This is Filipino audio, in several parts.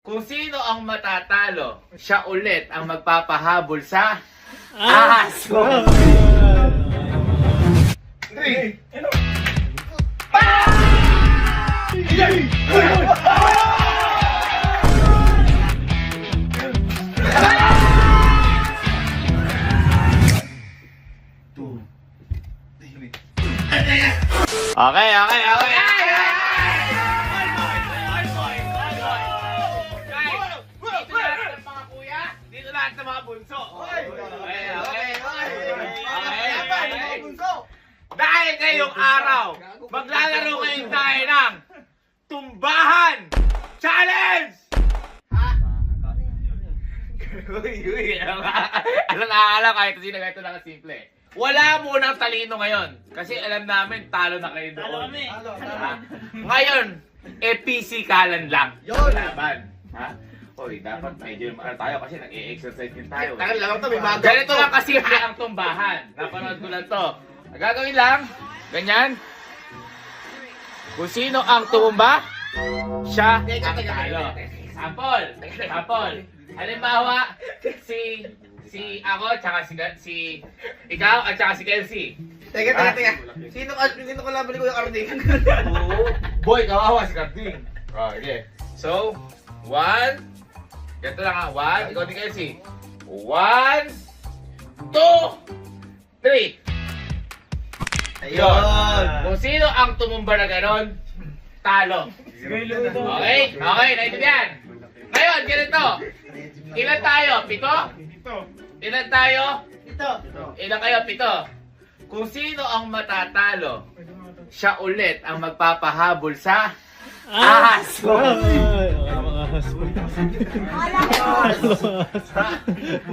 Kung sino ang matatalo, siya ulit ang magpapahabol sa ahas. Three. Okay. Dito lahat ng mga bunso. Okay. Dahil ngayong araw, maglalaro kayo tayo ng Tumbahan Challenge! Ano nakakala kahit sino ganito lang simple. Wala munang talino ngayon. Kasi alam namin, talo na kayo doon. Talo kami. Ngayon, pisikalan lang. Yun! Laban. Ha? Hoy, dapat medyo tayo kasi nag-e-exercise din tayo. Tagal lang ito, may mga Ganito lang kasi ang tumbahan. Napanood ko lang to. Ang gagawin lang, ganyan. Kung sino ang tumumba, siya ang talo. Sample. Halimbawa, si ako, tsaka si ikaw, at tsaka si Kelsey. Teka. Sino ko laban ni Kuya Carding? Boy, kawawa si Carding. Okay. So, 1. Ganito lang ha. 1. Ikaw ni Kelsey. 1, 2, 3. Ayun. Kung sino ang tumumba na ganon, talo. Okay? Okay, naintindihan. Ngayon, ganito. Ilan tayo? 7? Ilan tayo? Ilan kayo? 7. Kung sino ang matatalo, siya ulit ang magpapahabol sa ahas.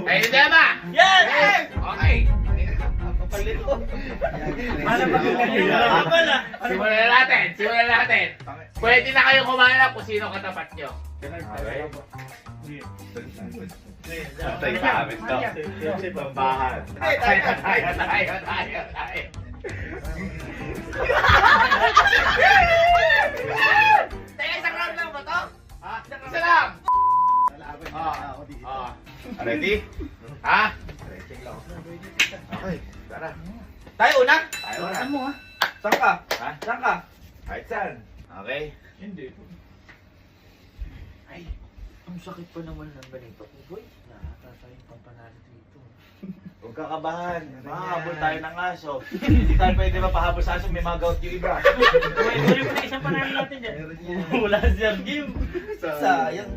Naintindihan ba? Yes! Okay. Simulan natin. Pwede na kayong kumanap kung sino katapat nyo. Okay. Patay sa amin to. Tumbahan. Tayo. Teka, isang round lang ba to? Isa lang. Ready? Ha? Okay, tara. Tayo una? Tayo una. Ano ha? Saan ka? Ha? Saan ka? Kahit saan. Okay. Hindi. Ay, ang sakit pa naman ng ganito. Boy, nakakasayang pampanalo dito. Huwag kakabahan. Makahabol tayo ng aso. Hindi tayo pwede mapahabol sa aso. May mga gout yung iba. Tuloy mo na isang panalo natin dyan. Wala si Sir Jim. Sayang.